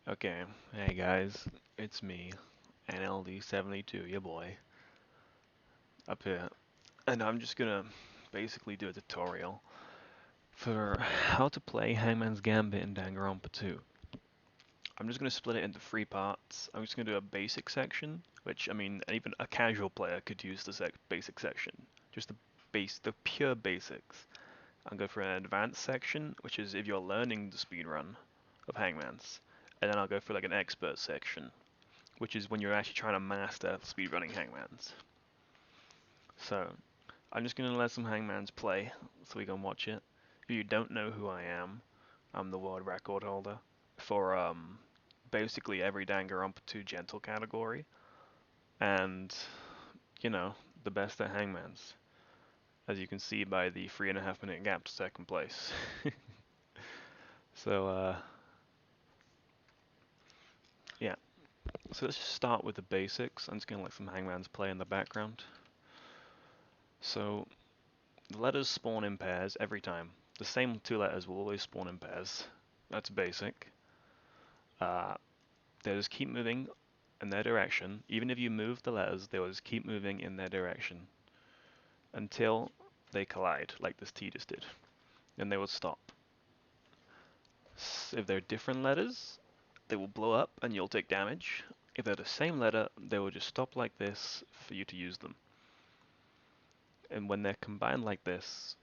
Okay, hey guys, it's me, NLD72, your boy, up here, and I'm just gonna basically do a tutorial for how to play Hangman's Gambit in Danganronpa 2. I'm just gonna split it into three parts. I'm just gonna do a basic section, which, I mean, even a casual player could use the basic section, just the pure basics. I'll go for an advanced section, which is if you're learning the speedrun of Hangman's, and then I'll go for like an expert section, which is when you're actually trying to master speedrunning hangmans. So I'm just going to let some hangmans play so we can watch it. If you don't know who I am, I'm the world record holder for basically every Danganronpa 2 gentle category, and you know, the best at hangmans, as you can see by the 3.5 minute gap to second place. So yeah, so let's just start with the basics. I'm just going to let some hangmans play in the background. So the letters spawn in pairs every time. The same two letters will always spawn in pairs. That's basic. Uh, they just keep moving in their direction. Even if you move the letters, they will just keep moving in their direction until they collide, like this T just did. Then they will stop. If they're different letters, they will blow up and you'll take damage. If they're the same letter, they will just stop like this for you to use them. And when they're combined like this,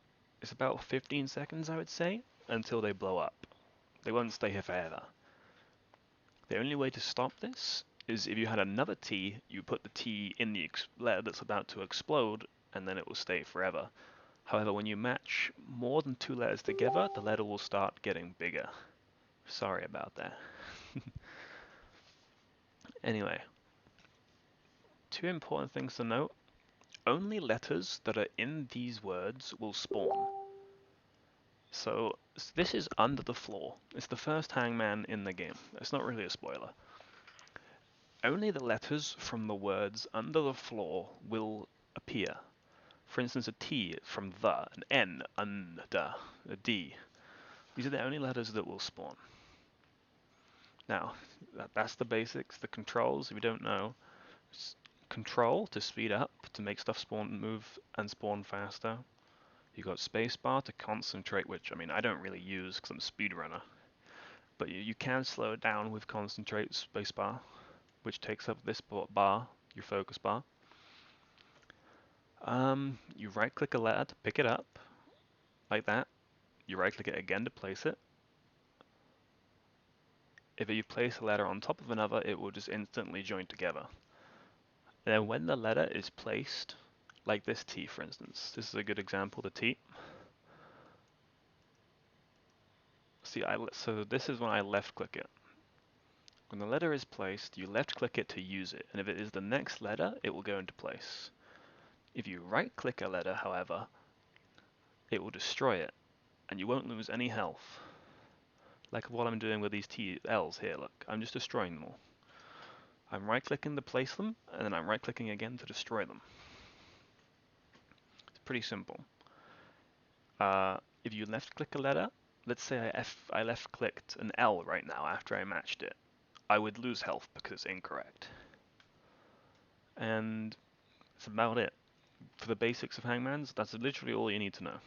it's about 15 seconds, I would say, until they blow up. They won't stay here forever. The only way to stop this is if you had another T, you put the T in the letter that's about to explode, and then it will stay forever. However, when you match more than two letters together, the letter will start getting bigger. Sorry about that. Anyway, two important things to note. Only letters that are in these words will spawn. So this is under the floor. It's the first hangman in the game. It's not really a spoiler. Only the letters from the words under the floor will appear. For instance, a T from the, an N, under, a D. These are the only letters that will spawn. Now, that's the basics. The controls, if you don't know, control to speed up, to make stuff spawn, move and spawn faster. You got spacebar to concentrate, which, I mean, I don't really use because I'm a speedrunner. But you can slow it down with concentrate spacebar, which takes up this bar, your focus bar. You right click a letter to pick it up, like that. You right click it again to place it. If you place a letter on top of another, it will just instantly join together. And then when the letter is placed, like this T for instance, this is a good example, the T. See, so this is when I left click it. When the letter is placed, you left click it to use it, and if it is the next letter, it will go into place. If you right click a letter, however, it will destroy it, and you won't lose any health. Like what I'm doing with these L's here, look, I'm just destroying them all. I'm right clicking to place them, and then I'm right clicking again to destroy them. It's pretty simple. If you left click a letter, let's say I left clicked an L right now after I matched it, I would lose health because it's incorrect. And that's about it. For the basics of hangmans, that's literally all you need to know.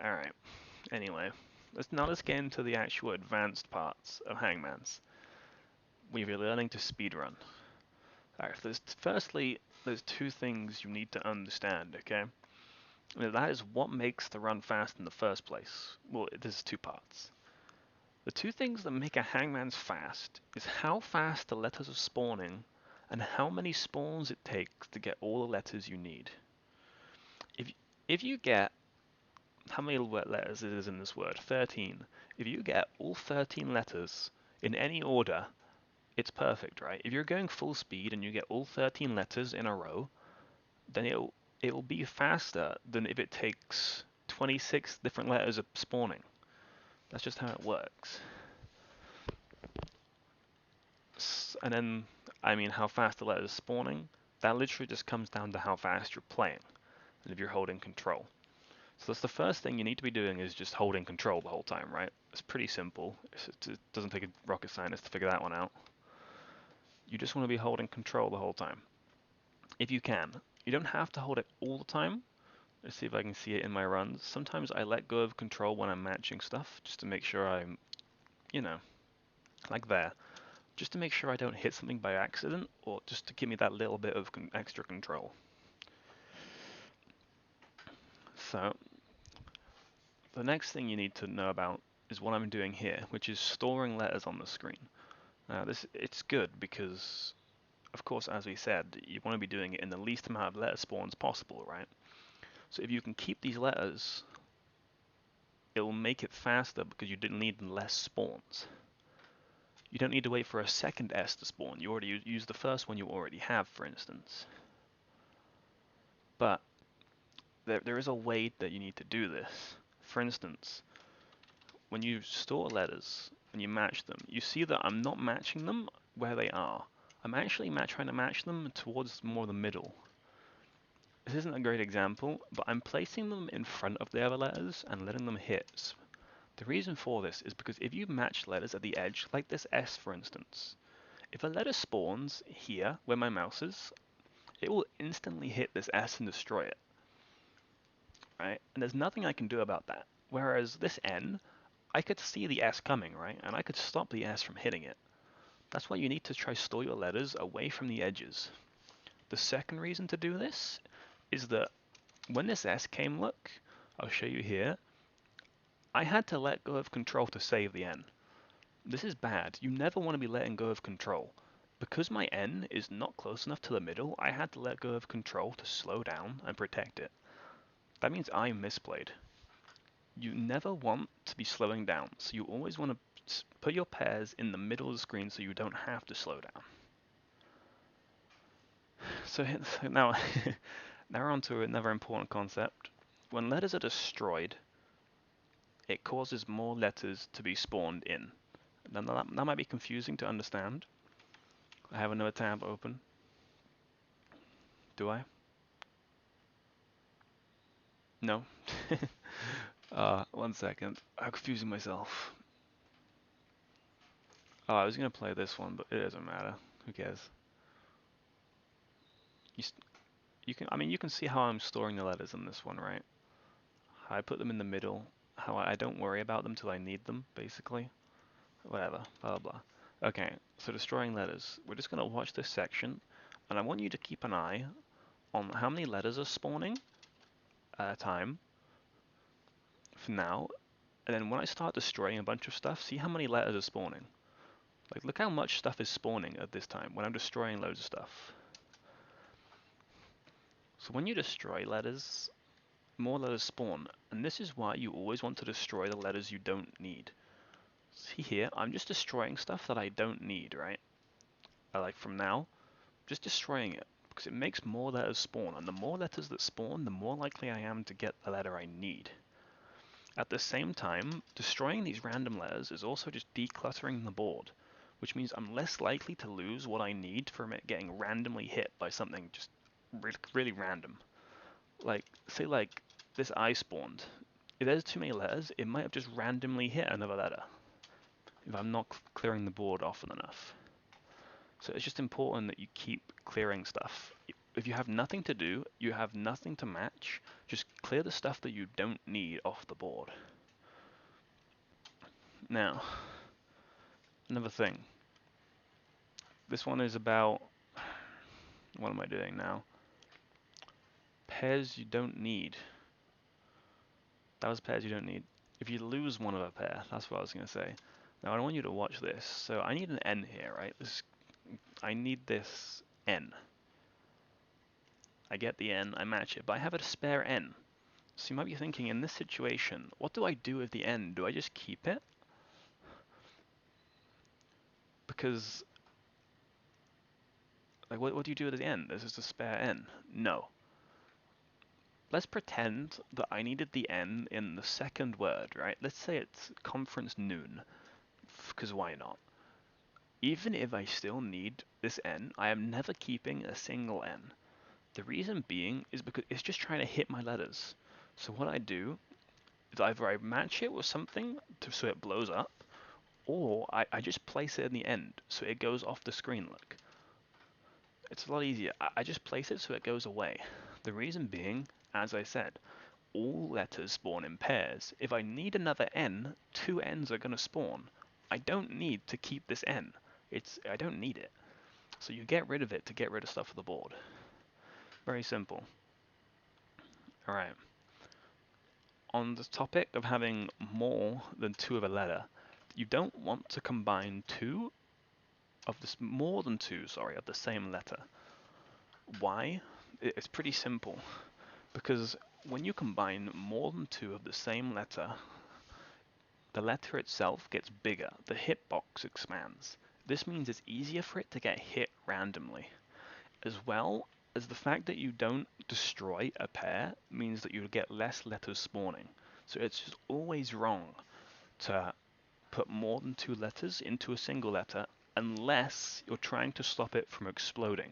Alright, anyway, let's get into the actual advanced parts of hangmans. We're learning to speedrun. Alright, firstly, there's two things you need to understand, okay? And that is what makes the run fast in the first place. Well, there's two parts. The two things that make a hangman's fast is how fast the letters are spawning and how many spawns it takes to get all the letters you need. If you get, how many letters it is in this word? 13. If you get all 13 letters in any order, it's perfect, right? If you're going full speed and you get all 13 letters in a row, then it'll be faster than if it takes 26 different letters of spawning. That's just how it works. And then, I mean, how fast the letters spawning, that literally just comes down to how fast you're playing and if you're holding control. So that's the first thing you need to be doing is just holding control the whole time, right? It's pretty simple. It doesn't take a rocket scientist to figure that one out. You just want to be holding control the whole time, if you can. You don't have to hold it all the time. Let's see if I can see it in my runs. Sometimes I let go of control when I'm matching stuff, just to make sure I'm, you know, like there. Just to make sure I don't hit something by accident, or just to give me that little bit of extra control. So, the next thing you need to know about is what I'm doing here, which is storing letters on the screen. Now, it's good because, of course, as we said, you want to be doing it in the least amount of letter spawns possible, right? So if you can keep these letters, it will make it faster because you didn't need less spawns. You don't need to wait for a second S to spawn. You already use the first one you already have, for instance. But there is a way that you need to do this. For instance, when you store letters and you match them, you see that I'm not matching them where they are. I'm actually trying to match them towards more the middle. This isn't a great example, but I'm placing them in front of the other letters and letting them hit. The reason for this is because if you match letters at the edge, like this S for instance, if a letter spawns here where my mouse is, it will instantly hit this S and destroy it, right? And there's nothing I can do about that. Whereas this N, I could see the S coming, right? And I could stop the S from hitting it. That's why you need to try store your letters away from the edges. The second reason to do this is that when this S came, look, I'll show you here, I had to let go of control to save the N. This is bad. You never want to be letting go of control. Because my N is not close enough to the middle, I had to let go of control to slow down and protect it. That means I misplayed. You never want to be slowing down, so you always want to put your pairs in the middle of the screen so you don't have to slow down. So now, now we're on to another important concept. When letters are destroyed, it causes more letters to be spawned in. Now that might be confusing to understand. I have another tab open. Do I? No. 1 second. I'm confusing myself. Oh, I was gonna play this one, but it doesn't matter. Who cares? You can. I mean, you can see how I'm storing the letters in this one, right? How I put them in the middle. How I don't worry about them till I need them, basically. Whatever. Blah blah. Okay. So destroying letters. We're just gonna watch this section, and I want you to keep an eye on how many letters are spawning at a time. For now, and then when I start destroying a bunch of stuff, see how many letters are spawning. Like, look how much stuff is spawning at this time when I'm destroying loads of stuff. So when you destroy letters, more letters spawn, and this is why you always want to destroy the letters you don't need. See here, I'm just destroying stuff that I don't need, right? Like from now, just destroying it, because it makes more letters spawn, and the more letters that spawn, the more likely I am to get the letter I need. At the same time, destroying these random letters is also just decluttering the board, which means I'm less likely to lose what I need from it getting randomly hit by something just really random. Like, say like this I spawned. If there's too many letters, it might have just randomly hit another letter if I'm not clearing the board often enough. So it's just important that you keep clearing stuff. If you have nothing to do, you have nothing to match, just clear the stuff that you don't need off the board. Now, another thing. This one is about, what am I doing now? Pairs you don't need. That was pairs you don't need. If you lose one of a pair, that's what I was going to say. Now I want you to watch this. So I need an N here, right? I need this N. I get the N, I match it, but I have a spare N. So you might be thinking, in this situation, what do I do with the N? Do I just keep it? Because, like, what do you do with the N? This is a spare N. No. Let's pretend that I needed the N in the second word, right? Let's say it's conference noon, because why not? Even if I still need this N, I am never keeping a single N. The reason being is because it's just trying to hit my letters. So what I do is either I match it with something so it blows up, or I just place it in the end so it goes off the screen. Look, it's a lot easier. I just place it so it goes away. The reason being, as I said, all letters spawn in pairs. If I need another N, two N's are going to spawn. I don't need to keep this N. I don't need it. So you get rid of it to get rid of stuff on the board. Very simple. Alright. On the topic of having more than two of a letter, you don't want to combine more than two, sorry, of the same letter. Why? It's pretty simple. Because when you combine more than two of the same letter, the letter itself gets bigger, the hitbox expands. This means it's easier for it to get hit randomly. As well as the fact that you don't destroy a pair means that you get less letters spawning. So it's just always wrong to put more than two letters into a single letter unless you're trying to stop it from exploding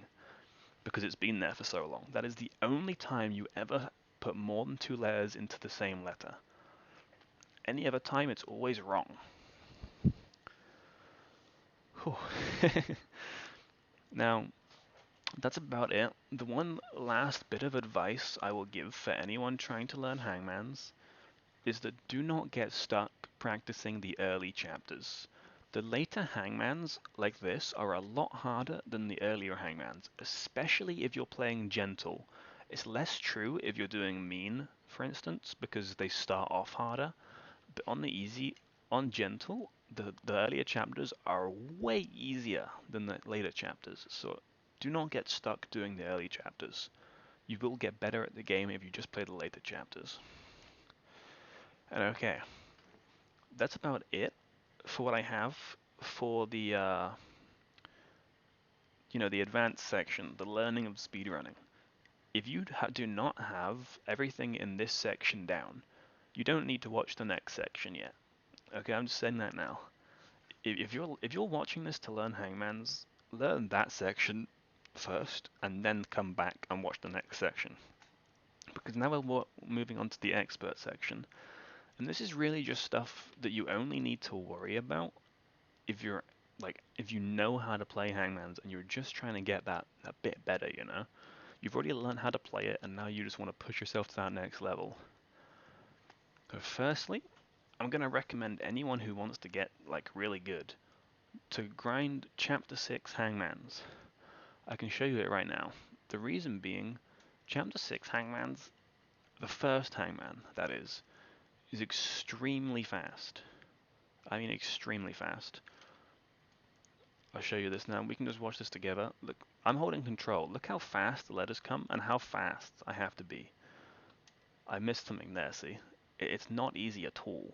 because it's been there for so long. That is the only time you ever put more than two letters into the same letter. Any other time, it's always wrong. Now, that's about it. The one last bit of advice I will give for anyone trying to learn Hangmans is that do not get stuck practicing the early chapters. The later Hangmans like this are a lot harder than the earlier Hangmans, especially if you're playing gentle. It's less true if you're doing mean, for instance, because they start off harder. But on gentle, the earlier chapters are way easier than the later chapters. So do not get stuck doing the early chapters. You will get better at the game if you just play the later chapters. And okay, that's about it for what I have for the the advanced section, the learning of speedrunning. If you do not have everything in this section down, you don't need to watch the next section yet. Okay, I'm just saying that now. If you're watching this to learn Hangmans, learn that section first, and then come back and watch the next section. Because now we're moving on to the expert section, and this is really just stuff that you only need to worry about if if you know how to play Hangmans and you're just trying to get that bit better, you know. You've already learned how to play it, and now you just want to push yourself to that next level. So firstly, I'm gonna recommend anyone who wants to get really good to grind Chapter 6 Hangmans. I can show you it right now. The reason being, Chapter 6 Hangmans, the first Hangman, that is extremely fast. I mean extremely fast. I'll show you this now. We can just watch this together. Look, I'm holding control. Look how fast the letters come and how fast I have to be. I missed something there, see? It's not easy at all.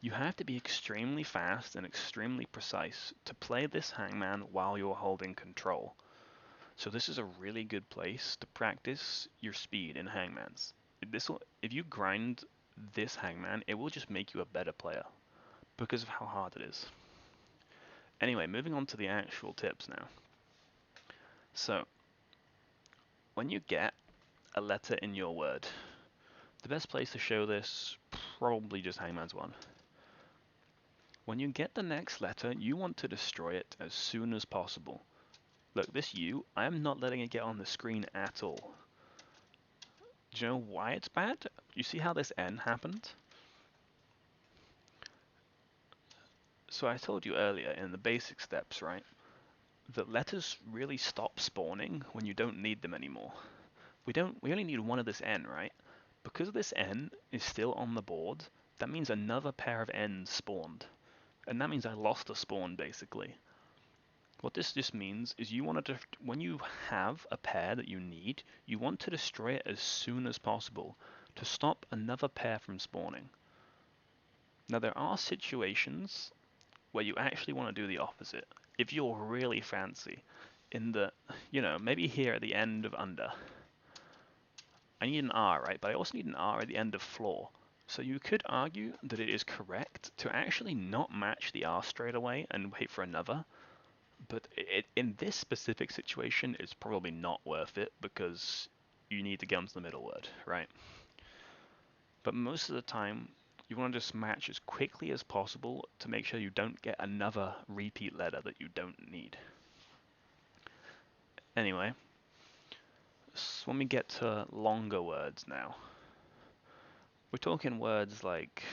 You have to be extremely fast and extremely precise to play this Hangman while you're holding control. So this is a really good place to practice your speed in Hangmans. If you grind this Hangman, it will just make you a better player because of how hard it is. Anyway, moving on to the actual tips now. So, when you get a letter in your word, the best place to show this, probably just Hangman's 1. When you get the next letter, you want to destroy it as soon as possible. Look, this U, I am not letting it get on the screen at all. Do you know why it's bad? You see how this N happened? So I told you earlier in the basic steps, right? That letters really stop spawning when you don't need them anymore. We only need one of this N, right? Because this N is still on the board, that means another pair of N's spawned. And that means I lost a spawn, basically. What this just means is when you have a pair that you need, you want to destroy it as soon as possible to stop another pair from spawning. Now there are situations where you actually want to do the opposite. If you're really fancy, maybe here at the end of under, I need an R, right? But I also need an R at the end of floor. So you could argue that it is correct to actually not match the R straight away and wait for another. But in this specific situation, it's probably not worth it because you need to get onto the middle word, right? But most of the time, you want to just match as quickly as possible to make sure you don't get another repeat letter that you don't need. Anyway, so when we get to longer words now, we're talking words like,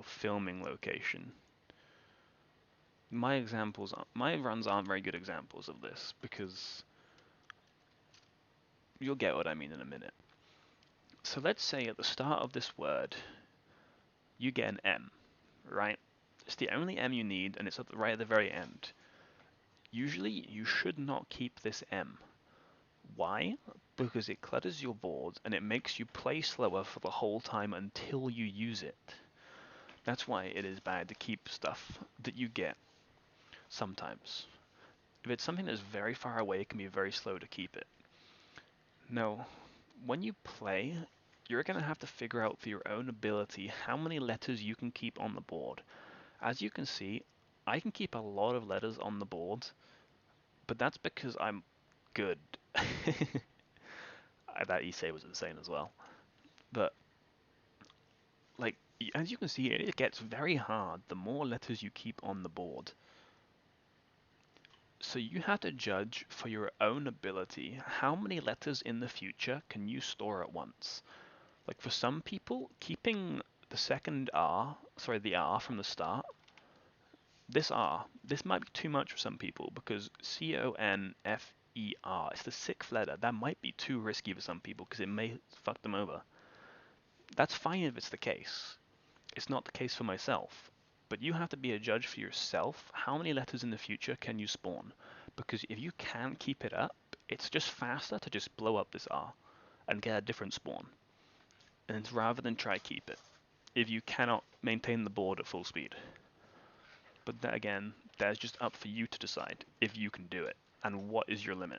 filming location. My runs aren't very good examples of this because you'll get what I mean in a minute. So let's say at the start of this word, you get an M, right? It's the only M you need, and it's right at the very end. Usually, you should not keep this M. Why? Because it clutters your board, and it makes you play slower for the whole time until you use it. That's why it is bad to keep stuff that you get sometimes. If it's something that's very far away, it can be very slow to keep it. Now, when you play, you're going to have to figure out for your own ability how many letters you can keep on the board. As you can see, I can keep a lot of letters on the board, but that's because I'm good. That Issei was insane as well. But, like, as you can see, it gets very hard the more letters you keep on the board. So you have to judge for your own ability how many letters in the future can you store at once. Like for some people, keeping the R from the start, this might be too much for some people because CONFER, it's the sixth letter. That might be too risky for some people because it may fuck them over. That's fine if it's the case. It's not the case for myself. But you have to be a judge for yourself. How many letters in the future can you spawn? Because if you can't keep it up, it's just faster to just blow up this R and get a different spawn. And rather than try keep it, if you cannot maintain the board at full speed. But that, again, that's just up for you to decide if you can do it and what is your limit.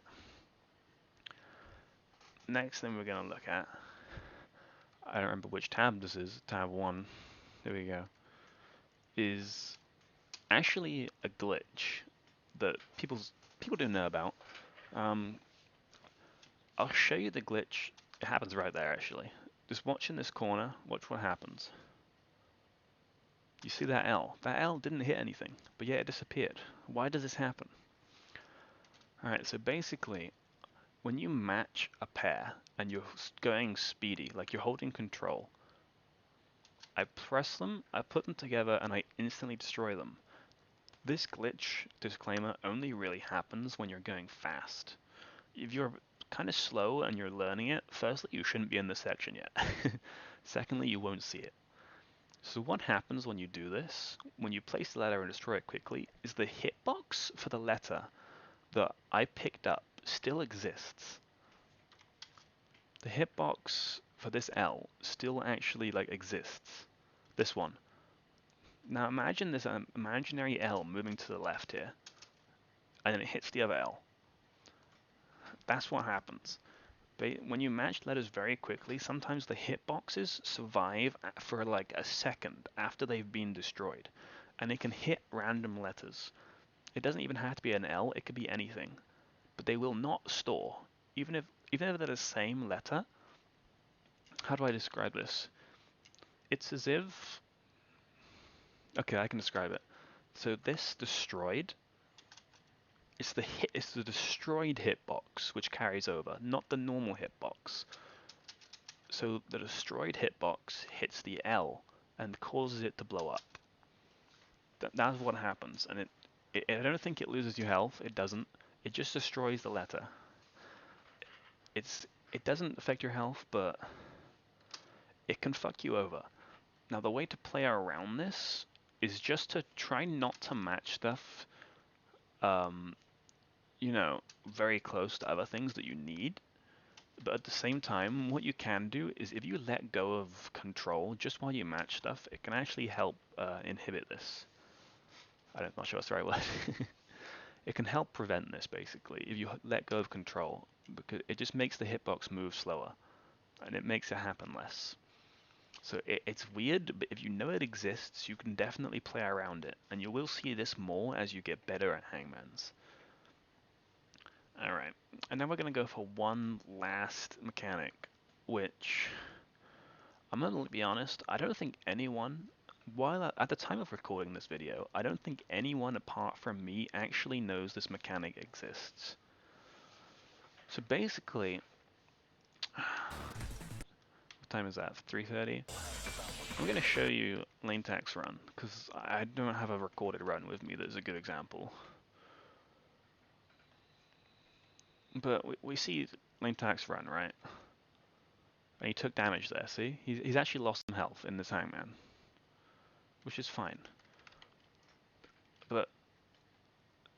Next thing we're going to look at, I don't remember which tab this is, tab 1, there we go, is actually a glitch that people don't know about. I'll show you the glitch. It happens right there actually. Just watch in this corner, watch what happens. You see that L? That L didn't hit anything, but yet it disappeared. Why does this happen? Alright, so basically, when you match a pair and you're going speedy, like you're holding control, I press them, I put them together, and I instantly destroy them. This glitch, disclaimer, only really happens when you're going fast. If you're kind of slow and you're learning it, firstly, you shouldn't be in this section yet. Secondly, you won't see it. So what happens when you do this, when you place the letter and destroy it quickly, is the hitbox for the letter that I picked up still exists. The hitbox for this L still actually exists. This one. Now imagine this imaginary L moving to the left here, and then it hits the other L. That's what happens. When you match letters very quickly, sometimes the hitboxes survive for like a second after they've been destroyed, and they can hit random letters. It doesn't even have to be an L, it could be anything, but they will not store. Even if they're the same letter, how do I describe this? It's as if, okay, I can describe it. So this destroyed, it's the destroyed hitbox which carries over, not the normal hitbox. So the destroyed hitbox hits the L and causes it to blow up. That's what happens, and I don't think it loses you health. It doesn't. It just destroys the letter. It doesn't affect your health, but it can fuck you over. Now the way to play around this is just to try not to match stuff, very close to other things that you need. But at the same time, what you can do is if you let go of control just while you match stuff, it can actually help inhibit this. I'm not sure that's the right word. It can help prevent this, basically, if you let go of control, because it just makes the hitbox move slower, and it makes it happen less. So it's weird, but if you know it exists, you can definitely play around it, and you will see this more as you get better at Hangman's. Alright, and then we're going to go for one last mechanic, which I'm gonna be honest, I don't think anyone, while at the time of recording this video, I don't think anyone apart from me actually knows this mechanic exists. So basically, what time is that? 3:30? I'm going to show you lane tax run, because I don't have a recorded run with me that is a good example. But we see lane tax run, right? And he took damage there, see? He's actually lost some health in this Hangman, which is fine. But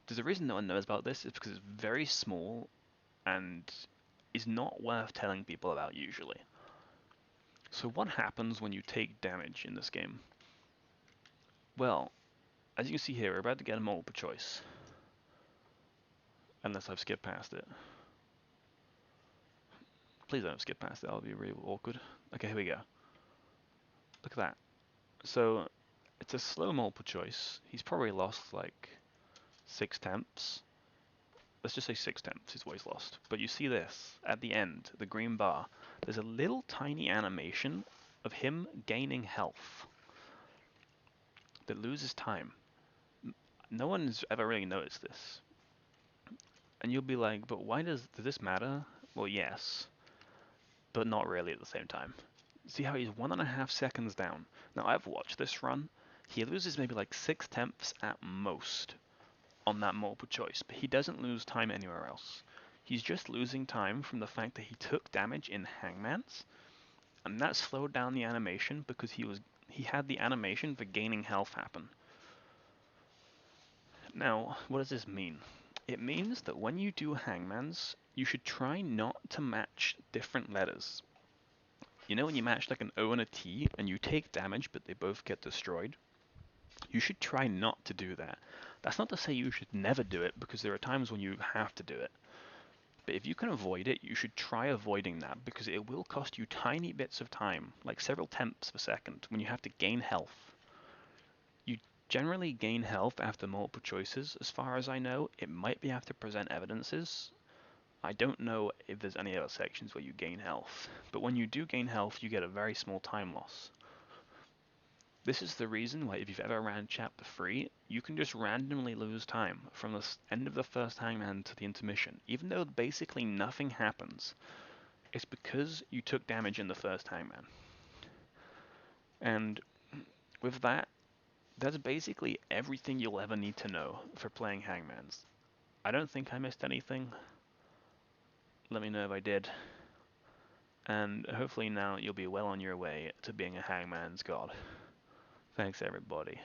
there's a reason no one knows about this, is because it's very small and is not worth telling people about usually. So what happens when you take damage in this game? Well, as you can see here, we're about to get a multiple choice. Unless I've skipped past it. Please don't skip past it, that'll be really awkward. Okay, here we go. Look at that. So, it's a slow multiple choice. He's probably lost like 6 attempts. Let's just say 6 attempts is what he's lost. But you see this, at the end, the green bar, there's a little tiny animation of him gaining health that loses time. No one's ever really noticed this. And you'll be like, but why does this matter? Well, yes, but not really at the same time. See how he's 1.5 seconds down. Now I've watched this run. He loses maybe like 6 attempts at most on that multiple choice, but he doesn't lose time anywhere else. He's just losing time from the fact that he took damage in Hangman's, and that slowed down the animation because he had the animation for gaining health happen. Now, what does this mean? It means that when you do Hangman's, you should try not to match different letters. You know when you match like an O and a T and you take damage but they both get destroyed? You should try not to do that. That's not to say you should never do it, because there are times when you have to do it. But if you can avoid it, you should try avoiding that, because it will cost you tiny bits of time, like several tenths of a second, when you have to gain health. You generally gain health after multiple choices, as far as I know. It might be after present evidences. I don't know if there's any other sections where you gain health, but when you do gain health, you get a very small time loss. This is the reason why if you've ever ran chapter 3, you can just randomly lose time from the end of the first Hangman to the intermission, even though basically nothing happens. It's because you took damage in the first Hangman. And with that, that's basically everything you'll ever need to know for playing Hangmans. I don't think I missed anything. Let me know if I did. And hopefully now you'll be well on your way to being a Hangman's god. Thanks everybody.